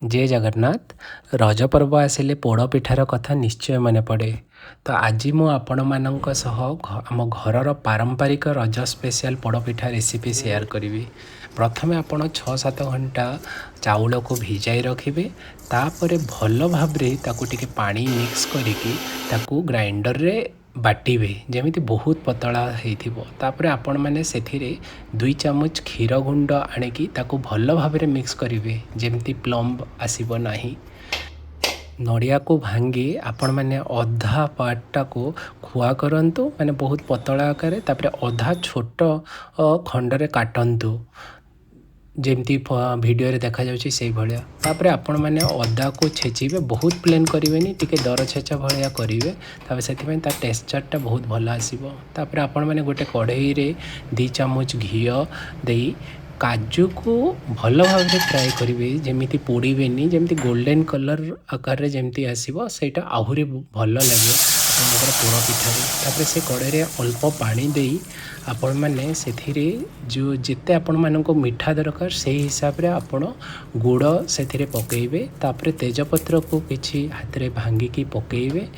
जय जगन्नाथ। रज पर्व आसिले पोड़ पिठार कथा निश्चय मन पड़े। तो आज मु आपण मानक सह आम घरर पारंपरिक रज स्पेशल पोड़ पिठा रेसिपी शेयर करी। प्रथमे आपण 6-7 घंटा चाउल को भिजाई रखिए। तापर भल भाव ताकू पानी मिक्स करिकी ग्राइंडर रे बाटिबे जेमिति बहुत पतला होइथिबो। तापर आपण माने सेथिरे 2 चामच क्षीर गुंड आनिकी ताकू भल भाव मिक्स करिवे जेमिति प्लम्ब आसीबो नाही। नड़िया को भांगी आपण मैंने अधा पार्टा को खुआ करंतु माने बहुत पतला आकार। तापर अधा छोट खंडरे काटंतु जेमती वीडियो रे देखा जाउची से भलिया। तापर आपण माने अदा को छेचिबे, बहुत प्लेन करिवेनी, टिके दर छेचा भलिया करिवे। तापर सेति ता टेक्सचर टा बहुत भल आसीबो। तापर आपण माने गोटे कढ़ई रे 2 चामच घी देई काजू को भल भाव फ्राए करेंगे जमी पोड़ेनि, जमी गोल्डन कलर आकार रे जमी आसो सेटा आहरी भल लगे आपंकर पोड़ पिठारे। तापर से कड़े अल्प पानी दे आपण मैंने से जो जिते आपण मानक मीठा दरकार से हिसाब रे आपण गुड़ से पकेबे। तापर तेजपत्र को किसी हाथ में भांगिकी पकेबे,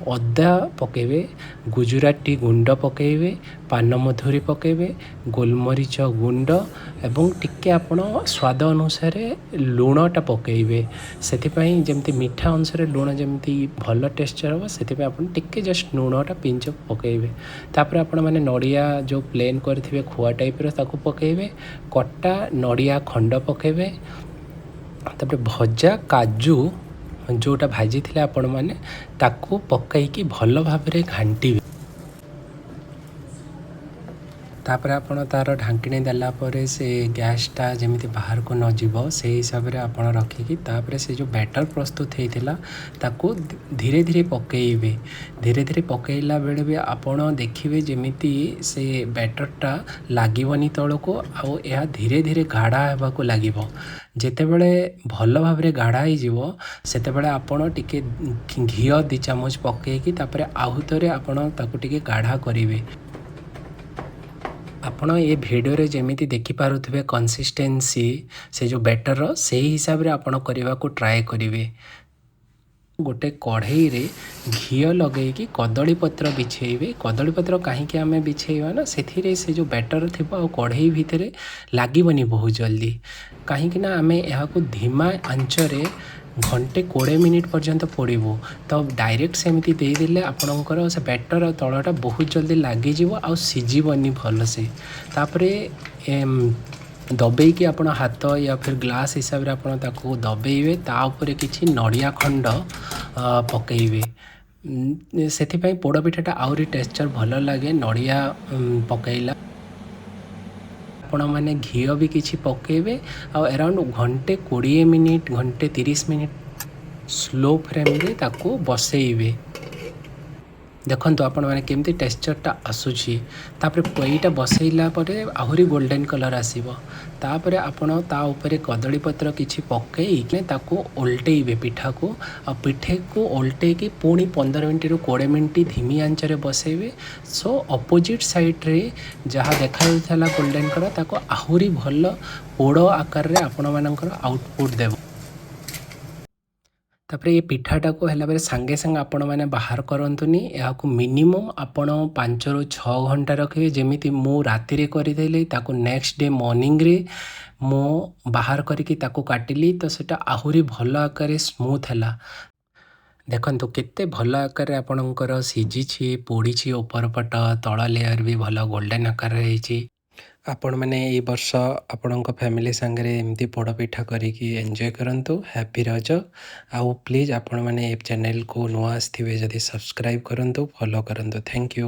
अदा पकेबे, गुजराती गुंड पकेबे, पान मधुरी पकेबे, गोलमरीच गुंड एवं टिके आपण स्वाद अनुसार लुणटा पकेबे। सेथिपाई जमती मीठा अनुसार लुण जमती भल टेक्सचर हम से आपण टिके जस्ट लुणटा पिंच पकेबे। तापर आपण माने नड़िया जो प्लेन करथिबे खुआ टाइप रो ताकू पकेबे, कटा नड़िया खंड पकेबे। तापर भजा काजू जोटा भाजी थिले आपण माने ताकू पकाइकी भल भाव रे घांटीबे। तापर आपण तार ढांकणी देला परे से गैसटा जमी बाहर को न जीव से हिसाब रे आपण रखिकी तापर से जो बैटर प्रस्तुत होता ताकू धीरे धीरे पकेबे। धीरे धीरे पकेला बेले भी आपण देखिए जमीती से बैटरटा लागबनी तल को आउ यह धीरे धीरे गाढ़ा होगा लगे। जितेबले भल भाव रे गाढ़ा हो सेतेबले आपण टिके घी 2 चामच पकेकी तापर आहुतरे आपण ताकू टिके गाढ़ा करेंगे। आपण ये वीडियो रे जमीती देखि पारुथिबे कंसिस्टेंसी से जो बैटर से हिसाब रे आपण करबा को ट्राए करिवे। गोटे कढ़ई रे घी लगेगी कदली पत्र बिछेबे। कदली पत्र कहीं आम बिछेबा ना से जो बैटर थी कढ़ई भितर लगबनी बहुत जल्दी, कहीं आम यहाँ धीमा आंचरे घंटे 20 मिनिट पर्यंत पोड़बू। तो डायरेक्ट सेमती देदेले आपणकर से बैटर तलटा बहुत जल्दी लगिज आ सीझबनी भल से। तापर दबेकी आपण हाथ या फिर ग्लास हिसाब रे आपण ताको दबेइबे। ता ऊपर किछि नड़िया खंड पकेइबे। सेथिपाई पोड़ पिठाटा आउरी टेक्सचर भल लगे नड़िया पकेइला। आपण माने घी भी किछि पकेइबे आ अराउंड घंटे 20 मिनिट घंटे 30 मिनिट स्लो फ्लेम रे ताको बसेइबे। देखो आपण मैंने केमती टेक्सचरटा आसूची। तापर यहीटा बसैला परे आहरी गोल्डन कलर आसीबो। तापर आपण ता ऊपर कदली पत्र किछि पकई ताको ओल्टेइबे पिठा को। आ पिठे को ओल्टेकी पुणी 15 मिनट रु 20 मिनट धीमी आंचरे बसेबे। सो अपोजिट साइड रे जहाँ देखा जाउथला गोल्डन कलर ताको आहरी भल पोड़ आकार रे आपण मानकर आउटपुट देबो। तापर ये पिठाटा को है बेले सांगे सांगे आपण मैंने बाहर करतुनि, या मिनिमम आपण 5 ରୁ 6 घंटा रखिए। जमीती मु राति रे करदेली ताको नेक्स्ट डे मॉर्निंग रे मु बाहर करके ताको काटिली तो सेटा आहरी भल आकार स्मूथ है। देखो केते भल आकार आपणकर सीझी पोड़ी ऊपर पट तल लेयर भी भल गोल्डन आकार रही। आपण मैंने ये वर्ष आपण फैमिली सांगे एमती पोड़ पिठा करिकी एंजॉय करंतु। हैप्पी रज। आउ प्लीज आपण मैंने चैनल को नुआ आसथिबे जदि सब्सक्राइब करंतु, फॉलो करंतु। Thank you.